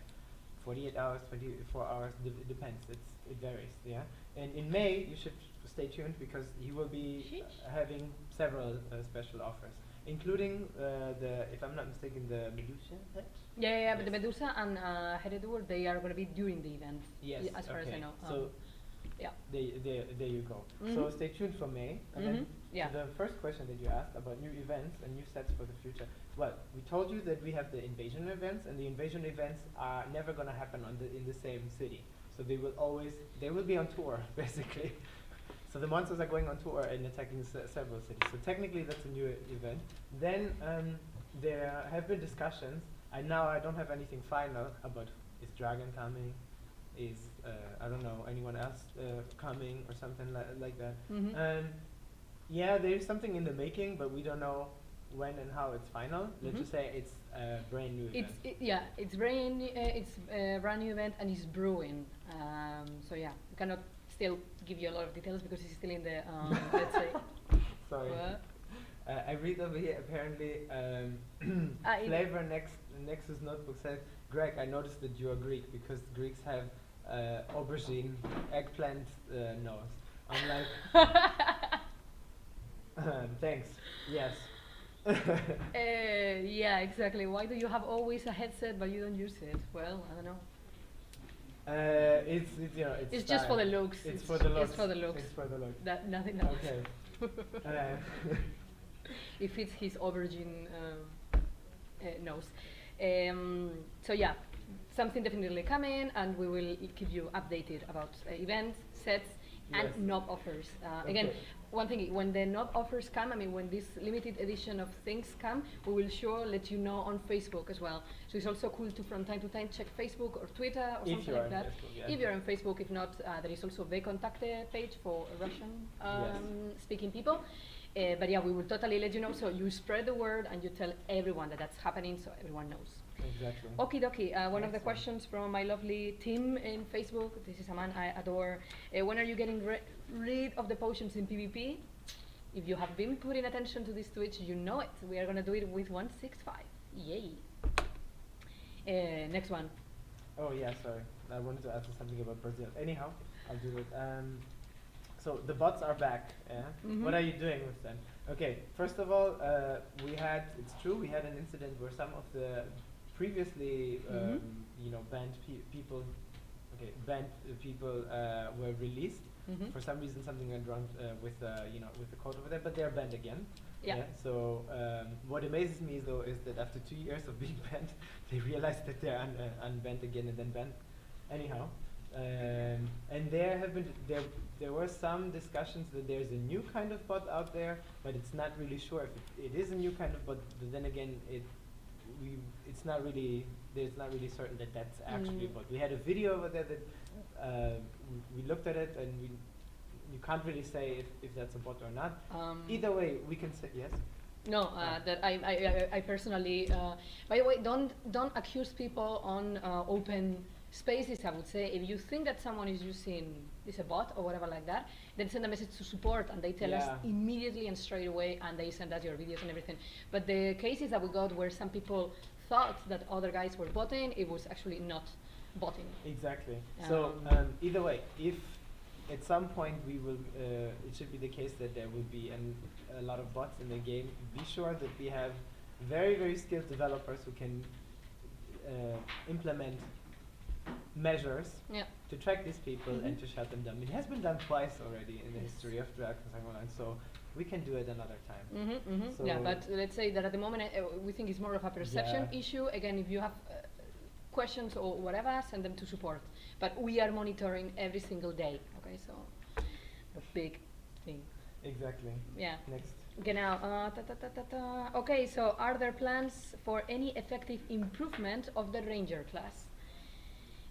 48 hours, 24 hours, depends. It varies, yeah. And in May, you should stay tuned because he will be having several special offers, including if I'm not mistaken, the Medusa set? Yeah, but the Medusa and Heredure, they are going to be during the event. Yes, as far as I know. So yeah. There you go. So stay tuned for May. And then to the first question that you asked about new events and new sets for the future. Well, we told you that we have the invasion events, and the invasion events are never going to happen in the same city. So they will be on tour, basically. So the monsters are going on tour and attacking several cities. So technically that's a new event. Then there have been discussions, and now I don't have anything final about is Dragon coming, is I don't know, anyone else coming or something like that. Yeah, there is something in the making, but we don't know when and how it's final. Let's just say it's a brand new event. It's a brand new event, and it's brewing. So yeah, we cannot still give you a lot of details because it's still in the let's say. Sorry. I read over here apparently Flavor Nexus Notebook says, Greg, I noticed that you are Greek because Greeks have aubergine, eggplant nose. I'm like, thanks. Yes. Yeah, exactly. Why do you have always a headset but you don't use it? Well, I don't know. It's just for the looks. It's for the looks. It's for the looks. It's for the looks. Nothing else. Okay. It fits his aubergine nose. So yeah, something definitely coming, and we will keep you updated about events, sets, and NOB offers. Again, one thing, when the NOB offers come, I mean, when this limited edition of things come, we will sure let you know on Facebook as well. So it's also cool to, from time to time, check Facebook or Twitter or something like that. Facebook, if you're on Facebook, if not, there is also the contact page for Russian speaking people. But yeah, we will totally let you know. So you spread the word and you tell everyone that that's happening, so everyone knows. Exactly. Okie dokie. One of the questions from my lovely team in Facebook. This is a man I adore. When are you getting rid of the potions in PvP? If you have been putting attention to this Twitch, you know it. We are gonna do it with 165. Yay. Next one. Oh yeah, sorry. I wanted to ask you something about Brazil. Anyhow, I'll do it. So the bots are back. What are you doing with them? Okay. First of all, it's true. We had an incident where some of the previously, banned people were released. For some reason, something went wrong with the code over there, but they are banned again. Yeah. So what amazes me though is that after 2 years of being banned, they realized that they're unbanned again and then banned. Anyhow, and there were some discussions that there's a new kind of bot out there, but it's not really sure if it is a new kind of bot. But then again, it's not really certain that that's actually a bot. We had a video over there that we looked at it, and you can't really say if that's a bot or not. Either way, we can say yes. No, that I personally. By the way, don't accuse people on open spaces. I would say if you think that someone is using a bot or whatever like that, then send a message to support, and they tell us immediately and straight away, and they send us your videos and everything. But the cases that we got where some people thought that other guys were botting, it was actually not botting. Exactly. So either way, if at some point we will, it should be the case that there will be a lot of bots in the game. Be sure that we have very, very skilled developers who can implement measures to track these people and to shut them down. It has been done twice already in the history of Drakensang Online, so we can do it another time. So yeah, but let's say that at the moment we think it's more of a perception issue. Again, if you have questions or whatever, send them to support. But we are monitoring every single day. Okay, so a big thing. Exactly. Yeah. Next. Genau. Okay, so are there plans for any effective improvement of the Ranger class?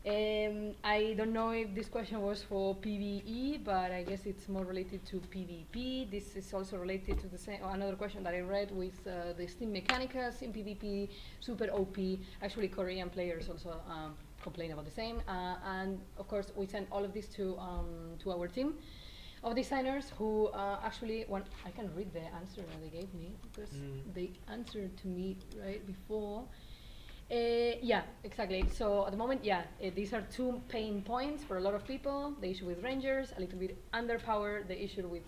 I don't know if this question was for PvE, but I guess it's more related to PvP. This is also related to the same another question that I read with the Steam Mechanicas in PvP, super OP. Actually, Korean players also complain about the same. And of course, we sent all of this to our team of designers who actually want. I can read the answer that they gave me because they answered to me right before. Yeah, exactly. So at the moment, these are two pain points for a lot of people. The issue with Rangers, a little bit underpowered. The issue with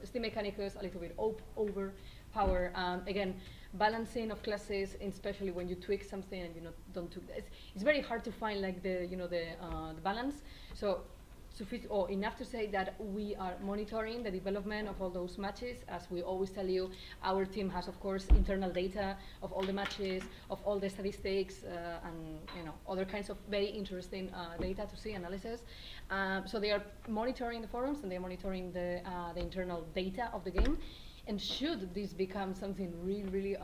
Steam Mechanicus, a little bit overpower. Again, balancing of classes, especially when you tweak something and you don't tweak. It's very hard to find like the balance. So enough to say that we are monitoring the development of all those matches. As we always tell you, our team has, of course, internal data of all the matches, of all the statistics, and other kinds of very interesting data to see, analysis. So they are monitoring the forums and they are monitoring the internal data of the game. And should this become something really,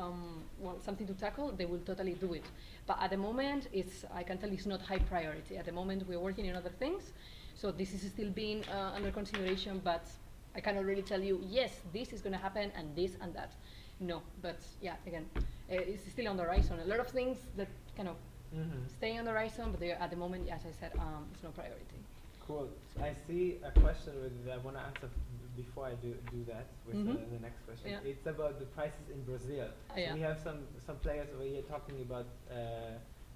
something to tackle, they will totally do it. But at the moment, I can tell it's not high priority. At the moment, we're working on other things. So this is still being under consideration, but I cannot really tell you, yes, this is going to happen and this and that. No, but yeah, again, it's still on the horizon. A lot of things that kind of stay on the horizon, but at the moment, as I said, it's no priority. Cool. So I see a question that I want to answer before I do that with the next question. Yeah. It's about the prices in Brazil. So we have some players over here talking about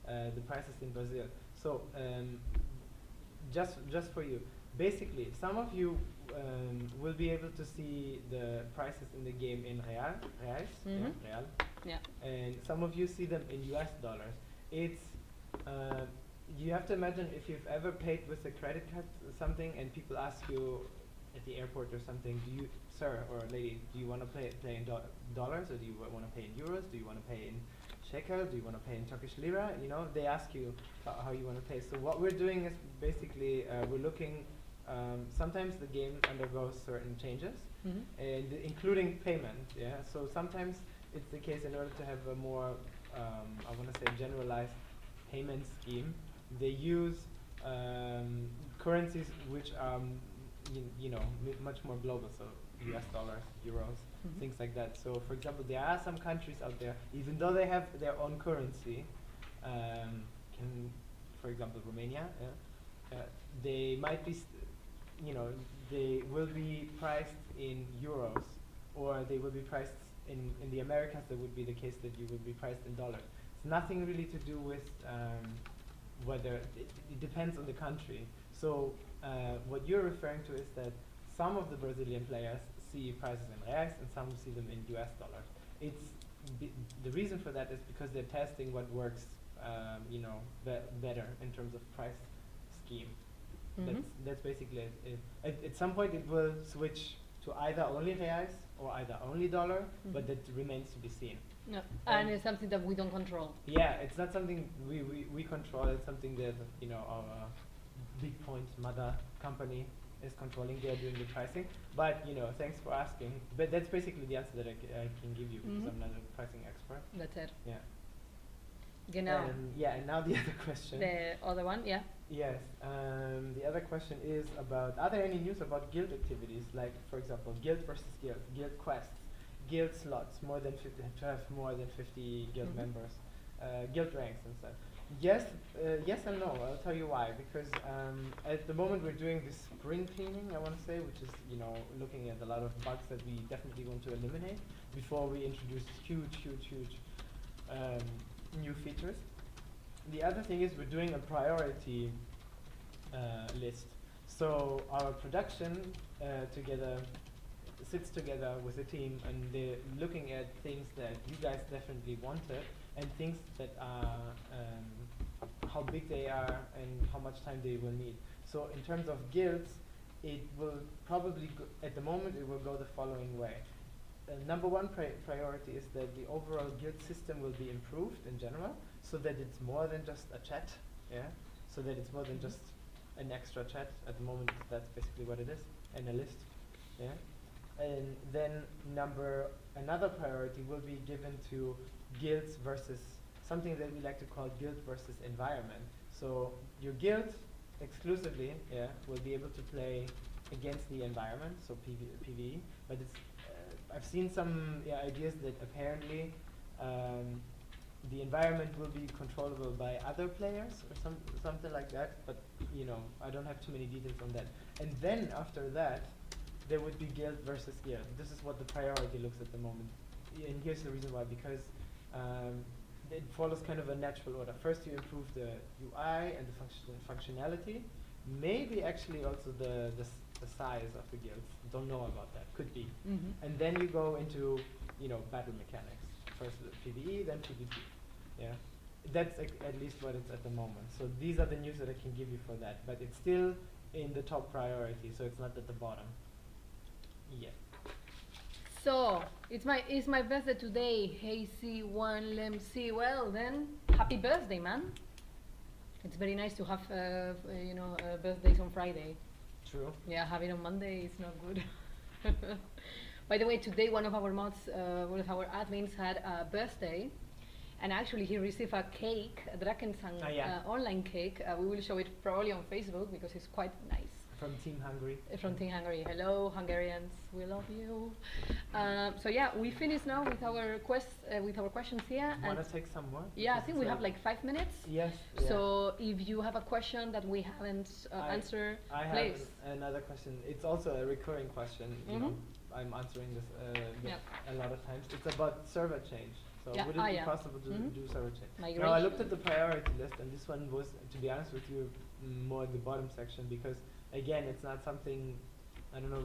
the prices in Brazil. So just for you, basically, some of you will be able to see the prices in the game in reais, real, and some of you see them in US dollars. It's you have to imagine if you've ever paid with a credit card or something, and people ask you at the airport or something, do you, sir or lady, do you want to pay in dollars, or do you want to pay in euros? Do you want to pay in shekel? Do you want to pay in Turkish lira? They ask you how you want to pay. So what we're doing is basically we're looking. Sometimes the game undergoes certain changes, and including payment. Yeah. So sometimes it's the case in order to have a more, I want to say, generalized payment scheme. They use currencies which are, much more global. So US dollars, euros, things like that. So, for example, there are some countries out there, even though they have their own currency, for example, Romania, they might be, they will be priced in euros, or they will be priced in the Americas. That would be the case that you would be priced in dollars. It's nothing really to do with whether it depends on the country. So what you're referring to is that some of the Brazilian players see prices in reais and some see them in US dollars. The reason for that is because they're testing what works, better in terms of price scheme. That's basically it. At some point it will switch to either only reais or either only dollar, but that remains to be seen. No, and it's something that we don't control. Yeah, it's not something we control. It's something that our Big Point mother company is controlling. They're doing the pricing. But thanks for asking. But that's basically the answer that I can give you, because I'm not a pricing expert. That's it. Yeah. Genau. And now the other question. The other one, yeah. Yes. The other question is about: are there any news about guild activities, like, for example, guild versus guild, guild quests, guild slots, more than 50, to have more than 50 guild members, guild ranks and stuff? Yes, yes and no. I'll tell you why. Because at the moment we're doing this spring cleaning, I want to say, which is looking at a lot of bugs that we definitely want to eliminate before we introduce huge new features. The other thing is we're doing a priority list. So our production sits together with the team, and they're looking at things that you guys definitely wanted, and things that are how big they are and how much time they will need. So in terms of guilds, it will probably at the moment it will go the following way. Number one priority is that the overall guild system will be improved in general, so that it's more than just a chat, so that it's more than just an extra chat. At the moment, that's basically what it is, and a list, And then another priority will be given to guilds versus something that we like to call guild versus environment. So your guild exclusively, will be able to play against the environment, so PvE. But it's I've seen some ideas that apparently the environment will be controllable by other players or something like that. But I don't have too many details on that. And then after that, there would be guild versus guild. This is what the priority looks at the moment. And here's the reason why, because it follows kind of a natural order. First you improve the UI and the functionality, maybe actually also the size of the guilds. Don't know about that, could be. And then you go into battle mechanics. First PvE, then PvP. Yeah, that's at least what it's at the moment. So these are the news that I can give you for that, but it's still in the top priority, so it's not at the bottom. Yeah. So it's my birthday today. Hey C1 LMC. Well then, happy birthday, man. It's very nice to have birthdays on Friday. True. Yeah, having on Monday is not good. By the way, today one of our mods, one of our admins had a birthday, and actually he received a cake, a Drakensang online cake. We will show it probably on Facebook because it's quite nice. From Team Hungary. From Team Hungary. Hello, Hungarians. We love you. So yeah, we finished now with our questions here. Want to take some more? Yeah, I think we have like 5 minutes. Yes. So if you have a question that we haven't answered, I please. have another question. It's also a recurring question. I'm answering this a lot of times. It's about server change. So would it be possible to do server change? Migration. Now I looked at the priority list, and this one was, to be honest with you, more in the bottom section, because again, it's not something, I don't know,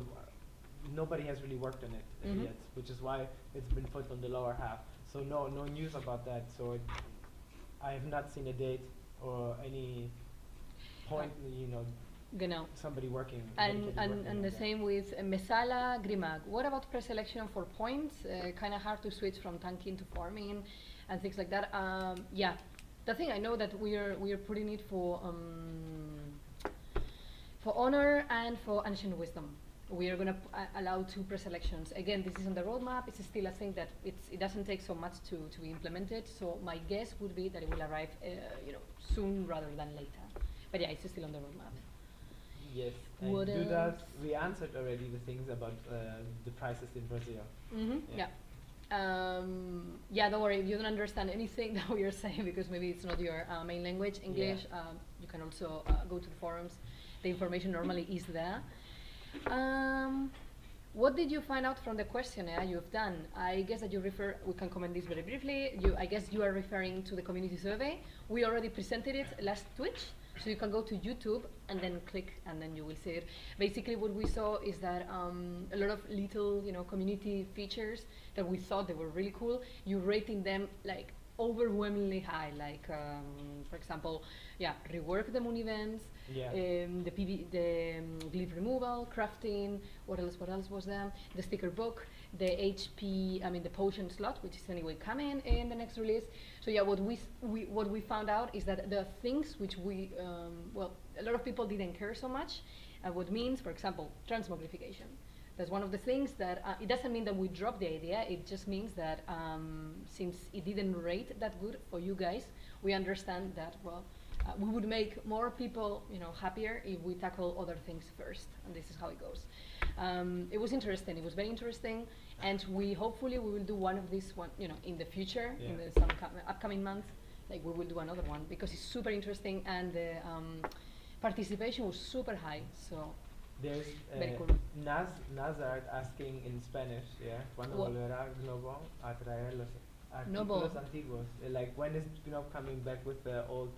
nobody has really worked on it yet, which is why it's been put on the lower half. So no news about that. So I have not seen a date or any point, Genau. somebody working. And the same with Mesala Grimag. What about preselection for points? Kind of hard to switch from tanking to farming and things like that. Yeah, the thing I know that we are putting it for honor and for ancient wisdom. We are going to allow 2 preselections. Again, this is on the roadmap. It's still a thing that it doesn't take so much to be implemented. So my guess would be that it will arrive soon rather than later. But yeah, it's still on the roadmap. Yes. What and else? We answered already the things about the prices in Brazil. Yeah. Don't worry if you don't understand anything that we are saying, because maybe it's not your main language, English. You can also go to the forums. The information normally is there. What did you find out from the questionnaire you've done? I guess that we can comment this very briefly. I guess you are referring to the community survey. We already presented it last Twitch. So you can go to YouTube and then click, and then you will see it. Basically, what we saw is that a lot of little, community features that we thought they were really cool. You're rating them like overwhelmingly high. Like, for example, rework the moon events, the glyph removal, crafting. What else was there? The sticker book, the the potion slot, which is anyway coming in the next release. So yeah, what we found out is that the things which we a lot of people didn't care so much. What means, for example, transmogrification. That's one of the things that it doesn't mean that we dropped the idea. It just means that since it didn't rate that good for you guys, we understand that we would make more people happier if we tackle other things first, and this is how it goes. It was interesting. It was very interesting, and hopefully we will do one of these in the future, in the upcoming months. Like we will do another one because it's super interesting, and the participation was super high. So there's very cool. Nazard asking in Spanish, ¿Cuándo volverá Globo a traer los artículos antiguos? Like when is Globo coming back with the old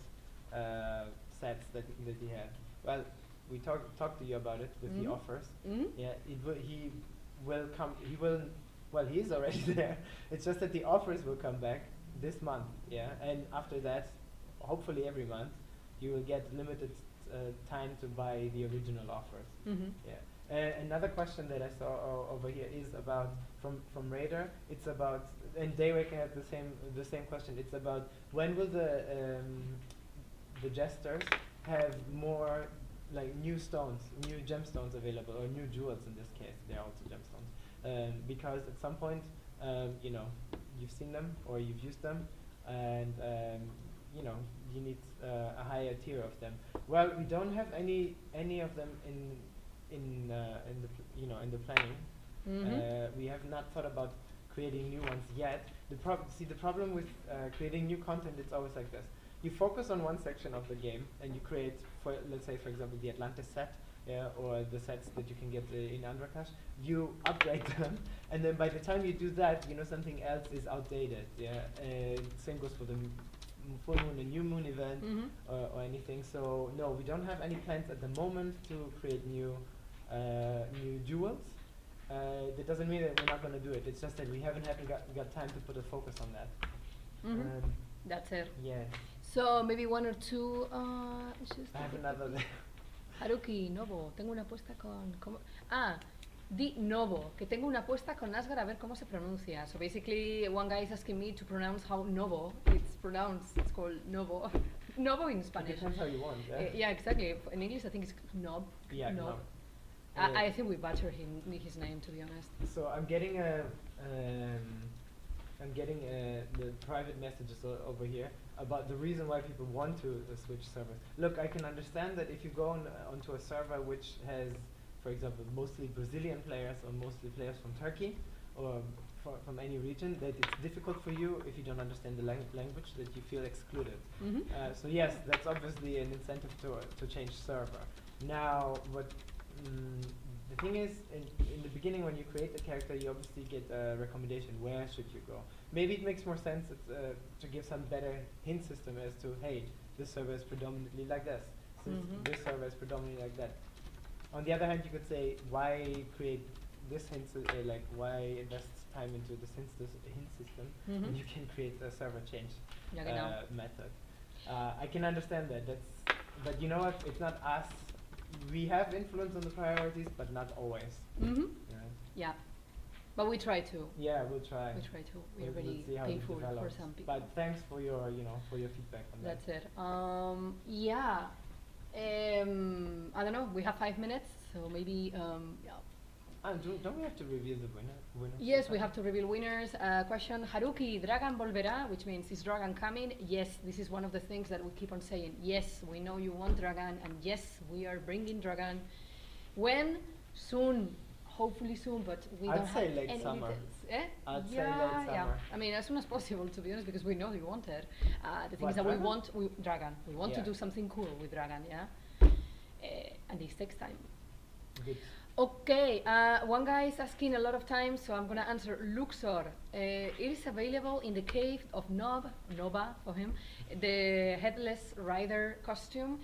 sets that he had? Well, we talked to you about it with the offers. Yeah, he will come. Well, he's already there. It's just that the offers will come back this month. Yeah, and after that, hopefully every month, you will get limited time to buy the original offers. Yeah. Another question that I saw over here is about from Raider. It's about, and Daywake had the same question. It's about when will the jesters have more like new stones, new gemstones available, or new jewels in this case. They're also gemstones. because at some point, you know, you've seen them or you've used them, and you know, you need a higher tier of them. Well, we don't have any of them in the in the planning. We have not thought about creating new ones yet. The problem with creating new content, it's always like this. You focus on one section of the game and you create, for let's say for example the Atlantis set, or the sets that you can get in Andrakash. You upgrade them, and then by the time you do that, you know, something else is outdated. Same goes for the full moon and new moon event, or anything. So no, we don't have any plans at the moment to create new jewels. That doesn't mean that we're not going to do it. It's just that we haven't got time to put a focus on that. That's it. Yeah. So maybe one or two issues. I have another. Haruki, Novo, tengo una apuesta con... Di Novo, que tengo una apuesta con Asgard a ver cómo se pronuncia. So basically, one guy is asking me to pronounce how Novo it's pronounced. It's called Novo. Novo in Spanish. It depends how you want. Yeah, exactly. In English, I think it's Nob. Yeah, Nob. I think we butchered his name, to be honest. So I'm getting the private messages over here about the reason why people want to switch servers. Look, I can understand that if you go onto a server which has, for example, mostly Brazilian players or mostly players from Turkey or from any region, that it's difficult for you if you don't understand the language, that you feel excluded. So yes, that's obviously an incentive to change server. Now, what the thing is, in the beginning when you create the character, you obviously get a recommendation, where should you go. Maybe it makes more sense to give some better hint system as to, hey, this server is predominantly like this, this server is predominantly like that. On the other hand, you could say, why create this hint, like why invest time into this hint system when you can create a server change method. I can understand that, but you know what, it's not us. We have influence on the priorities, but not always. Yeah. But we try to. Yeah, we'll try. We try to. We're really painful for some people. But thanks for your, for your feedback on that. That's it. Yeah. I don't know. We have 5 minutes, so maybe. Don't we have to reveal the winners? Yes, we have to reveal winners. Question: Haruki, Dragan volverá, which means is Dragan coming? Yes, this is one of the things that we keep on saying. Yes, we know you want Dragan, and yes, we are bringing Dragan. When? Soon. Hopefully soon, but we don't have late any summer. details. I'd say late summer. Yeah. I mean, as soon as possible, to be honest, because we know you want it. The thing is that Dragan? we want Dragan. We want to do something cool with Dragan, yeah. And this takes time. Good. Okay, one guy is asking a lot of times, so I'm gonna answer. Luxor, it is available in the cave of Nova for him, the headless rider costume.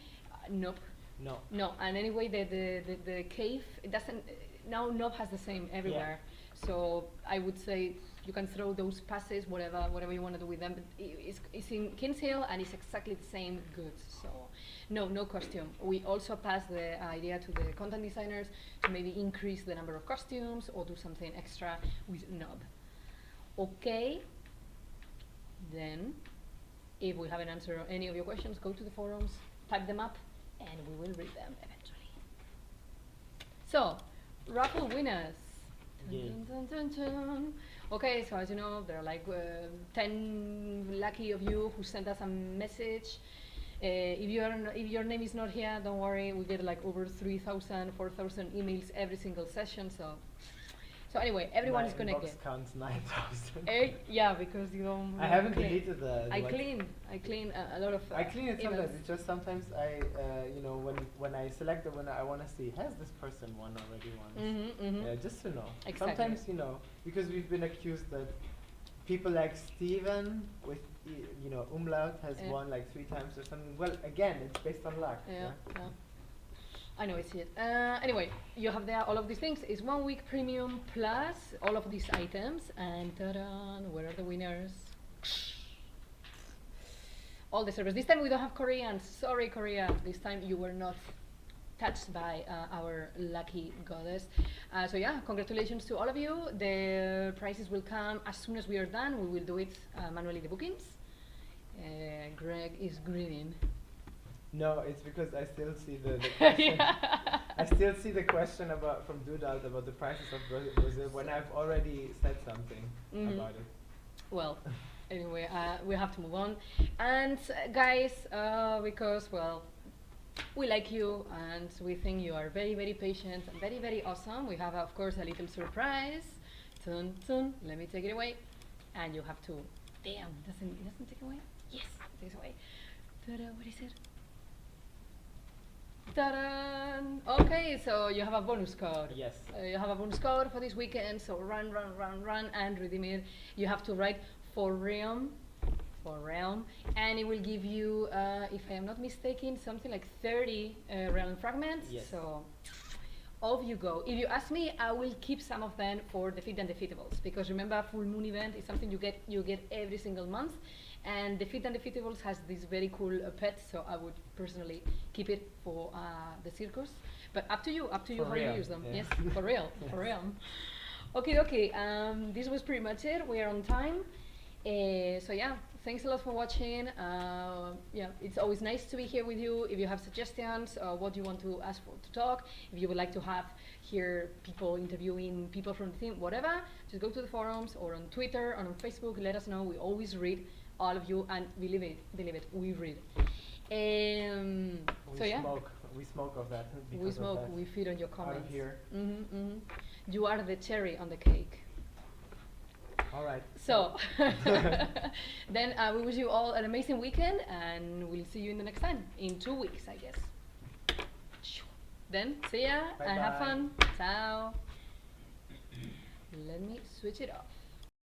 Nope. No, and anyway, the cave, it doesn't. Now Nob has the same everywhere, so I would say you can throw those passes, whatever you want to do with them. But it's in Kingshill and it's exactly the same goods. So no costume. We also passed the idea to the content designers to maybe increase the number of costumes or do something extra with Nob. Okay. Then, if we haven't answered any of your questions, go to the forums, type them up, and we will read them eventually. So. Raffle winners. Dun, dun, dun, dun. Okay, so as you know, there are like 10 lucky of you who sent us a message. If your name is not here, don't worry. We get like over 3,000, 4,000 emails every single session. So anyway, everyone is gonna get. Counts 9,000. Yeah, because you don't. I haven't deleted the. I clean a lot of. I clean it sometimes. emails. It's just sometimes I, when I select the winner, I want to see, has this person won already once? Yeah, just to know. Exactly. Sometimes because we've been accused that people like Steven with umlaut has won like 3 times or something. Well, again, it's based on luck. Yeah. I know, I see it. Anyway, you have there all of these things. It's 1 week premium plus all of these items. And ta-da, where are the winners? All the servers. This time we don't have Koreans. Sorry, Korea. This time you were not touched by our lucky goddess. So yeah, congratulations to all of you. The prizes will come as soon as we are done. We will do it manually, the bookings. Greg is grinning. No, it's because I still see the question. I still see the question from Dudalt about the prices of Brazil when I've already said something about it. Well, anyway, we have to move on. And guys, because, well, we like you and we think you are very, very patient and very, very awesome, we have, of course, a little surprise. Tun, tun. Let me take it away. And you have to... Damn, it doesn't take it away? Yes, it takes away. Ta-da, what is it? Ta-da! Okay, so you have a bonus code. Yes. You have a bonus code for this weekend, so run and redeem it. You have to write FORREALM, and it will give you, if I am not mistaken, something like 30 realm fragments. Yes. So off you go. If you ask me, I will keep some of them for Defeat Undefeatables, because remember, full moon event is something you get every single month. And Defeat Undefeatables has this very cool pet, so I would personally keep it for the circus. But up to you how you use them. Yeah. Yes, for real. Okay. This was pretty much it. We are on time. So yeah, thanks a lot for watching. Yeah, it's always nice to be here with you. If you have suggestions, what you want to ask for to talk, if you would like to have here people interviewing people from the team, whatever, just go to the forums or on Twitter or on Facebook. Let us know. We always read all of you, and believe it, we read. So yeah, we smoke of that. We smoke. We feed on your comments. Out of here. You are the cherry on the cake. All right. So then we wish you all an amazing weekend, and we'll see you in the next time in 2 weeks, I guess. Then see ya. Bye and bye. Have fun. Ciao. Let me switch it off.